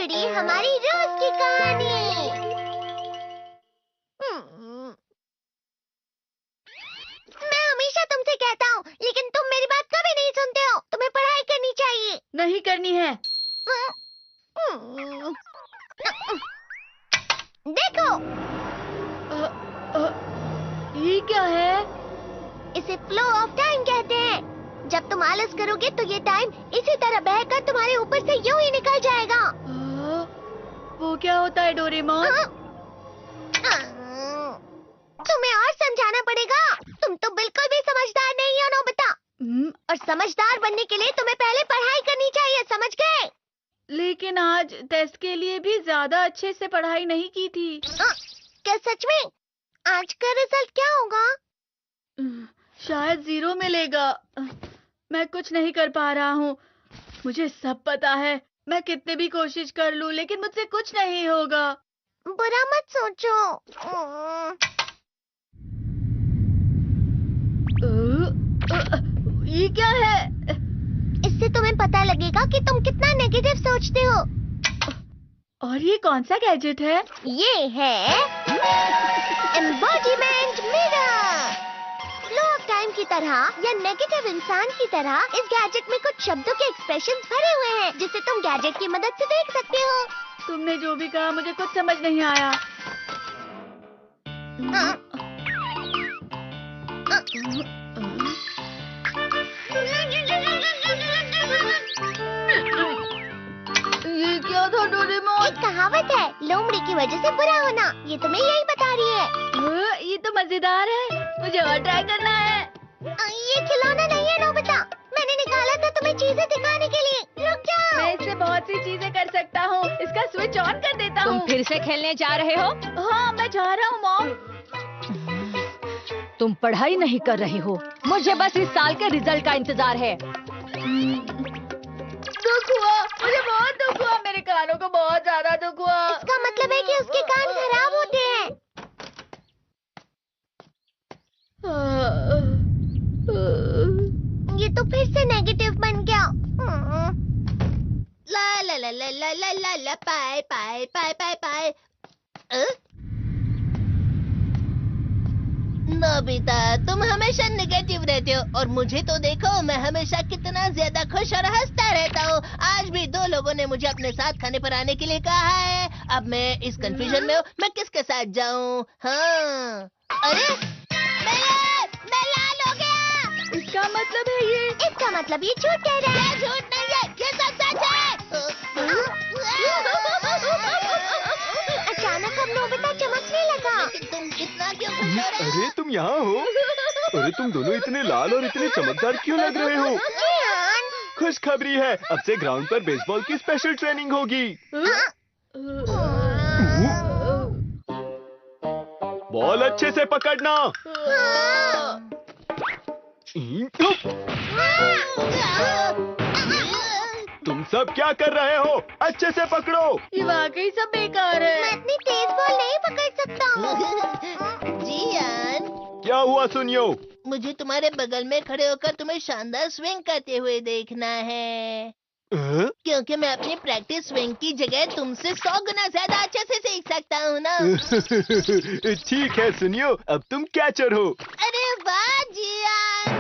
लुमड़ी हमारी रोज की कहानी। मैं हमेशा तुमसे कहता हूँ, लेकिन तुम मेरी बात कभी नहीं सुनते हो। तुम्हें पढ़ाई करनी चाहिए। नहीं करनी है। देखो, ये क्या है? इसे फ्लो ऑफ टाइम कहते हैं। जब तुम आलस करोगे तो ये टाइम इसी तरह बहकर तुम्हारे ऊपर से यूं ही निकल जाएगा। वो क्या होता है डोरेमोन? तुम्हें और समझाना पड़ेगा। तुम तो बिल्कुल भी समझदार नहीं हो नोबिता। और समझदार बनने के लिए तुम्हें पहले पढ़ाई करनी चाहिए, समझ गए? लेकिन आज टेस्ट के लिए भी ज्यादा अच्छे से पढ़ाई नहीं की थी। क्या सच में? आज का रिजल्ट क्या होगा? शायद 0 मिलेगा। मैं कुछ नहीं कर पा रहा हूँ। मुझे सब पता है। मैं कितने भी कोशिश कर लूँ, लेकिन मुझसे कुछ नहीं होगा। बुरा मत सोचो। ये क्या है? इससे तुम्हें पता लगेगा कि तुम कितना नेगेटिव सोचते हो। और ये कौन सा गैजेट है? ये है embodiment mirror. Flow of time की तरह या नेगेटिव इंसान की तरह इस गैजेट में कुछ शब्दों के एक्सप्रेशंस भरे हुए हैं, जिसे तुम गैजेट की मदद से देख सकते हो। तुमने जो भी कहा मुझे कुछ समझ नहीं आया। ये क्या था डोरेमोन? एक कहावत है, लोमड़ी की वजह से बुरा होना। ये तुम्हें यही बता रही है। ये तो मजेदार है। मुझे और ट्राई करना है। ये खिलौना नहीं है नोबिता। मैंने निकाला था तुम्हें चीजें दिखाने के लिए। रुक जाओ। मैं इससे बहुत सी चीजें कर सकता हूँ। इसका स्विच ऑन कर देता हूँ। तुम फिर से खेलने जा रहे हो? हाँ, मैं जा रहा हूँ मॉम। तुम पढ़ाई नहीं कर रही हो। मुझे बस इस साल के रिजल्ट का इंतजार है। दुख हुआ, मुझे बहुत दुख हुआ। मेरे कानों को बहुत ज्यादा दुख हुआ। इसका मतलब है कि उसके कान खराब होते हैं। ये तो फिर से नेगेटिव बन गया। ला ला ला ला ला ला ला ला पाए पाए पाए पाए पाए। नोबिता, तुम हमेशा नेगेटिव रहते हो और मुझे तो देखो, मैं हमेशा कितना ज्यादा खुश और हंसता रहता हूँ। आज भी 2 लोगों ने मुझे अपने साथ खाने पर आने के लिए कहा है। अब मैं इस कंफ्यूजन में हूँ, मैं किसके साथ जाऊँ? हाँ, अरे मैं लाल हो गया। इसका मतलब है ये? इसका मतलब ये झूठ कह रहा है। झूठ नहीं है, ये सब सच है। अचानक अब नोबिता चमकने लगा। तुम इतना क्यों खुश हो रहे हो? अरे तुम यहाँ हो? अरे तुम दोनों इतने लाल और इतने चमकदार क्यों लग रहे हो? खुशखबरी है, अब से ग्राउंड पर बेसबॉल की स्पेशल ट्रेनिंग होगी। बॉल अच्छे से पकड़ना। तुम सब क्या कर रहे हो? अच्छे से पकड़ो। ये वाकई सब बेकार है। मैं इतनी तेज बॉल नहीं पकड़ सकता हूँ। जियान, क्या हुआ सुनियो? मुझे तुम्हारे बगल में खड़े होकर तुम्हें शानदार स्विंग करते हुए देखना है। क्योंकि मैं अपनी प्रैक्टिस स्विंग की जगह तुमसे 100 गुना ज्यादा अच्छे से सीख सकता हूँ ना। ठीक है सुनियो, अब तुम कैचर हो। अरे वाह जियान।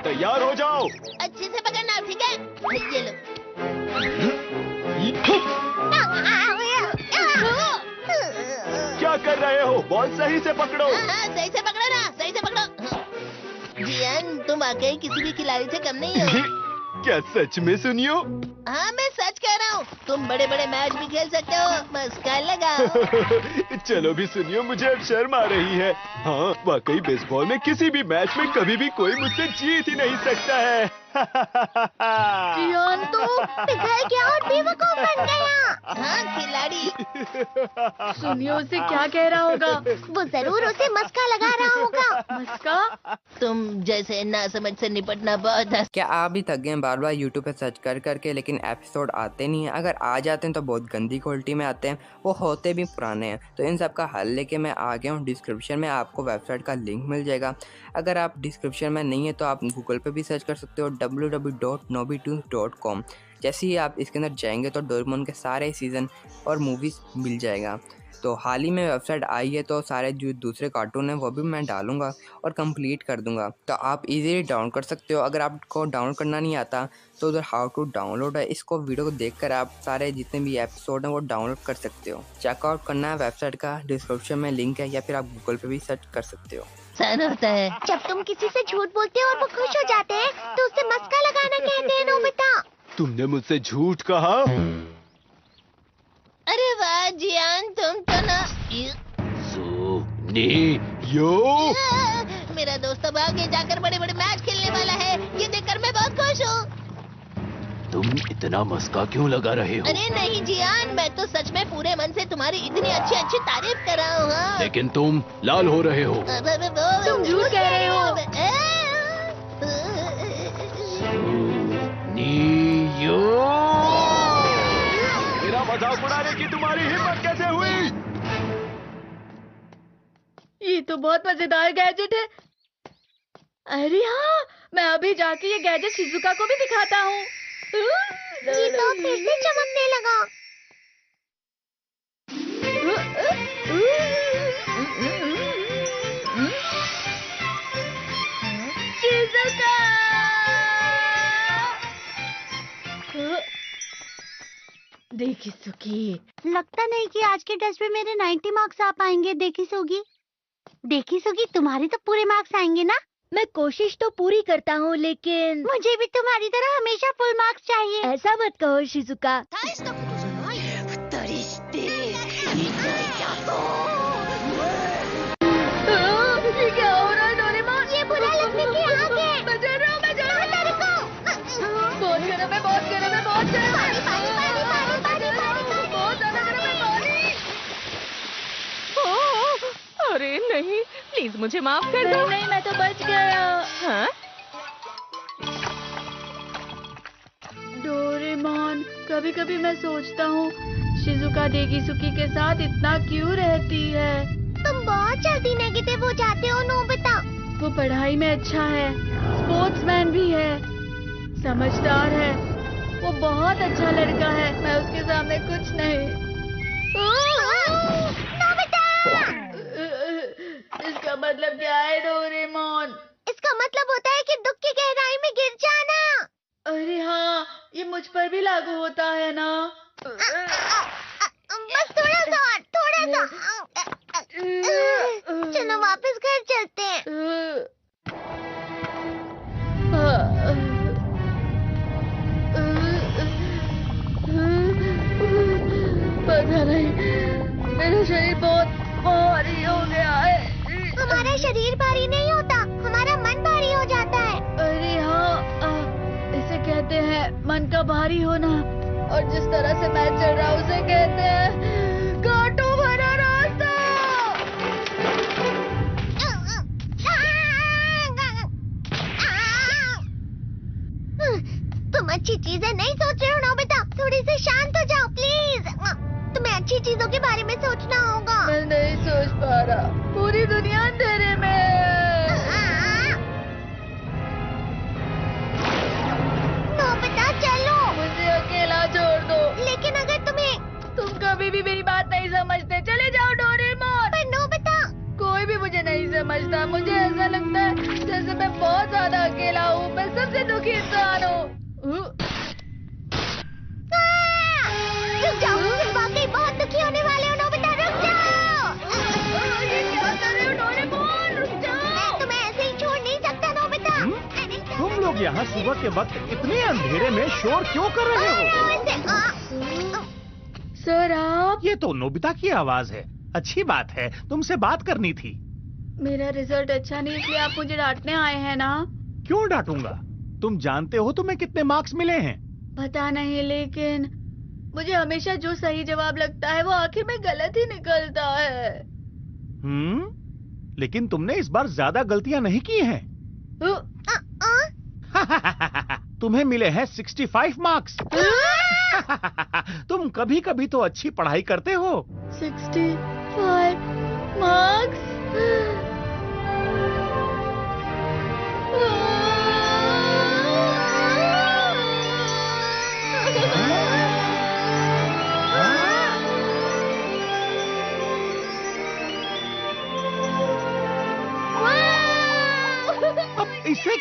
तैयार हो जाओ। अच्छे से पकड़ना, ठीक है? ये लो। क्या कर रहे हो? बॉल सही से पकड़ो। सही से पकड़ो ना, सही से पकड़ो। जियान, तुम वाकई किसी भी खिलाड़ी से कम नहीं हो। क्या सच में सुनियो? हाँ, मैं सच कह रहा हूँ। तुम बड़े बड़े मैच भी खेल सकते हो। मस्का लगाओ। चलो भी सुनियो, मुझे अब शर्म आ रही है। हाँ, वाकई बेसबॉल में किसी भी मैच में कभी भी कोई मुझसे जीत ही नहीं सकता है। जियान तो पिघल गया और बेवकूफ बन गया। हाँ, खिलाड़ी। सुनियो उसे क्या कह रहा होगा? वो जरूर उसे मस्का लगा रहा होगा। मस्का? तुम जैसे नासमझ से निपटना बहुत क्या आप भी थक गए बार बार यूट्यूब पे सर्च कर करके, लेकिन एपिसोड आते नहीं हैं? अगर आ जाते हैं तो बहुत गंदी क्वालिटी में आते हैं, वो होते भी पुराने हैं। तो इन सब का हल लेके मैं आ गया हूँ। डिस्क्रिप्शन में आपको वेबसाइट का लिंक मिल जाएगा। अगर आप डिस्क्रिप्शन में नहीं है तो आप गूगल पे भी सर्च कर सकते हो www.nobitoons.com। जैसे ही आप इसके अंदर जाएंगे तो डोरेमोन के सारे सीज़न और मूवीज़ मिल जाएगा। तो हाल ही में वेबसाइट आई है, तो सारे जो दूसरे कार्टून हैं वो भी मैं डालूंगा और कंप्लीट कर दूंगा, तो आप इजीली डाउनलोड कर सकते हो। अगर आपको डाउनलोड करना नहीं आता तो उधर हाउ टू डाउनलोड है, इसको वीडियो को देखकर आप सारे जितने भी एपिसोड हैं वो डाउनलोड कर सकते हो। चेकआउट करना है वेबसाइट का, डिस्क्रिप्शन में लिंक है, या फिर आप गूगल पे भी सर्च कर सकते हो। सन होता है। जब तुम किसी से झूठ बोलते हो और वो खुश हो जाते हैं तो उसे मस्का लगाना कहते हैं नोबिता। तुमने मुझसे झूठ कहा? अरे वाह जियान, तुम तो ना यो मेरा दोस्त अब आगे जाकर बड़े बड़े मैच खेलने वाला है, ये देखकर मैं बहुत खुश हूँ। तुम इतना मस्का क्यों लगा रहे हो? अरे नहीं जियान, मैं तो सच में पूरे मन से तुम्हारी इतनी अच्छी अच्छी तारीफ कर रहा हूँ। हाँ। लेकिन तुम लाल हो रहे हो। तुम झूठ कह रहे हो। मेरा मजाक उड़ाने की तुम्हारी हिम्मत कैसे हुई? ये तो बहुत मजेदार गैजेट है। अरे हाँ, मैं अभी जाके ये गैजेट शिजुका को भी दिखाता हूँ। ये तो फिर से चमकने लगा। शिजुका! देखिसुकी, लगता नहीं कि आज के टेस्ट में मेरे 90 मार्क्स आ पाएंगे। देखिसुगी, तुम्हारे तो पूरे मार्क्स आएंगे ना? मैं कोशिश तो पूरी करता हूँ, लेकिन मुझे भी तुम्हारी तरह हमेशा फुल मार्क्स चाहिए। ऐसा मत कहो शिजुका। ये क्या हो रहा है डोरेमोन? ये बुरा लगने की आग है। मैं डर रहा हूँ, मैं डर रहा हूँ। बहुत गर्म है, बहुत गर्म है, बहुत गर्म है। पानी, बहुत ज्यादा गर्म है पानी। अरे नहीं, प्लीज मुझे माफ कर दो। नहीं, मैं तो बच गया। हाँ? डोरेमोन, कभी कभी मैं सोचता हूँ शिजुका देगिसुकी के साथ इतना क्यों रहती है। तुम बहुत जल्दी नेगेटिव हो जाते हो नोबिता। वो पढ़ाई में अच्छा है, स्पोर्ट्समैन भी है, समझदार है, वो बहुत अच्छा लड़का है। मैं उसके सामने कुछ नहीं। नोबिता! इसका मतलब क्या है डोरेमोन? इसका मतलब होता है कि दुख की गहराई में गिर जाना। अरे हाँ, ये मुझ पर भी लागू होता है ना। बस थोड़ा सा और, थोड़ा सा। चलो वापस घर चलते हैं। पता नहीं, मेरा शरीर बहुत भारी हो गया है। हमारा शरीर भारी नहीं होता, हमारा मन भारी हो जाता है। अरे हाँ, इसे कहते हैं मन का भारी होना। और जिस तरह से मैं चल रहा हूँ उसे कहते हैं कांटों भरा रास्ता। तुम अच्छी चीजें नहीं सोच रहे हो नोबिता, थोड़ी सी शांत हो जाओ प्लीज। तुम्हें अच्छी चीजों के बारे में सोचना होगा। मैं नहीं सोच पा रहा, पूरी दुनिया अंधेरे में है। नोबिता चलो। मुझे अकेला छोड़ दो। लेकिन अगर तुम कभी भी मेरी बात नहीं समझते। चले जाओ डोरेमोन। पर नोबिता, कोई भी मुझे नहीं समझता। मुझे ऐसा लगता है जैसे मैं बहुत ज्यादा अकेला हूँ। मैं सबसे दुखी इंसान हूँ। रुक जाओ, तुम वाकई बहुत दुखी होने वाले हो नोबिता, रुक जाओ। ये क्या कर रहे हो डोरेमोन? रुक जाओ। मैं तुम्हें ऐसे ही छोड़ नहीं सकता नोबिता। तुम लोग यहाँ सुबह के वक्त इतने अंधेरे में शोर क्यों कर रहे हो? सर आप? ये तो नोबिता की आवाज है। अच्छी बात है, तुमसे बात करनी थी। मेरा रिजल्ट अच्छा नहीं, इसलिए आप मुझे डांटने आए हैं ना? क्यों डांटूंगा? तुम जानते हो तुम्हें कितने मार्क्स मिले हैं? पता नहीं, लेकिन मुझे हमेशा जो सही जवाब लगता है वो आखिर में गलत ही निकलता है। लेकिन तुमने इस बार ज्यादा गलतियां नहीं की हैं। तुम्हें मिले हैं 65 मार्क्स। तुम कभी कभी तो अच्छी पढ़ाई करते हो। 65 मार्क्स?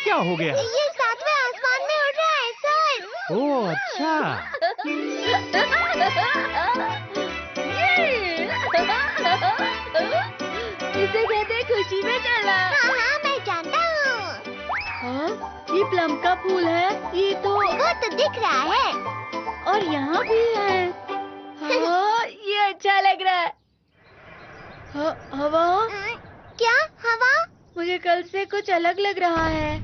क्या हो गया? ये सातवें आसमान में उड़ रहा है सर। ओह अच्छा। इसे कहते हैं खुशी में चला। हाँ हाँ मैं जानता हूँ। हाँ, ये प्लम का फूल है। ये तो वो तो दिख रहा है। और यहाँ भी है। हाँ, ये अच्छा लग रहा है। हवा? क्या हवा? मुझे कल से कुछ अलग लग रहा है।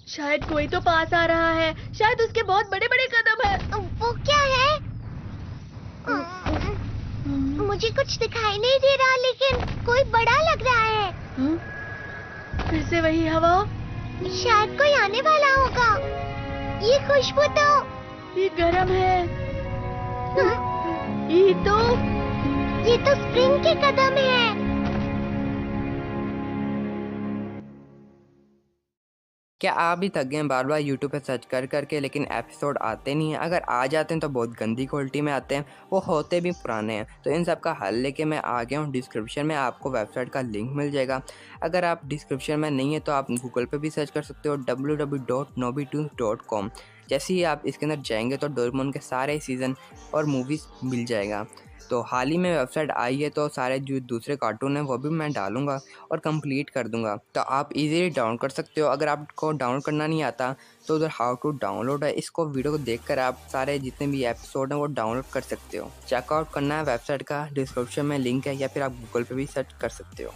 शायद कोई तो पास आ रहा है। शायद उसके बहुत बड़े बड़े कदम है। वो क्या है? मुझे कुछ दिखाई नहीं दे रहा, लेकिन कोई बड़ा लग रहा है। फिर से वही हवा। शायद कोई आने वाला होगा। ये खुशबू तो ये गरम है। ये तो स्प्रिंग के कदम है। क्या आप भी थक गए हैं बार बार यूट्यूब पे सर्च कर करके, लेकिन एपिसोड आते नहीं हैं? अगर आ जाते हैं तो बहुत गंदी क्वालिटी में आते हैं, वो होते भी पुराने हैं। तो इन सब का हल लेके मैं आ गया हूँ। डिस्क्रिप्शन में आपको वेबसाइट का लिंक मिल जाएगा। अगर आप डिस्क्रिप्शन में नहीं है तो आप गूगल पे भी सर्च कर सकते हो www.nobitoons.com। जैसे ही आप इसके अंदर जाएंगे तो डोरेमोन के सारे सीज़न और मूवीज़ मिल जाएगा। तो हाल ही में वेबसाइट आई है, तो सारे जो दूसरे कार्टून हैं वो भी मैं डालूंगा और कंप्लीट कर दूंगा। तो आप इजीली डाउनलोड कर सकते हो। अगर आपको डाउनलोड करना नहीं आता तो उधर हाउ टू डाउनलोड है, इसको वीडियो को देखकर आप सारे जितने भी एपिसोड हैं वो डाउनलोड कर सकते हो। चेकआउट करना है वेबसाइट का, डिस्क्रिप्शन में लिंक है, या फिर आप गूगल पे भी सर्च कर सकते हो।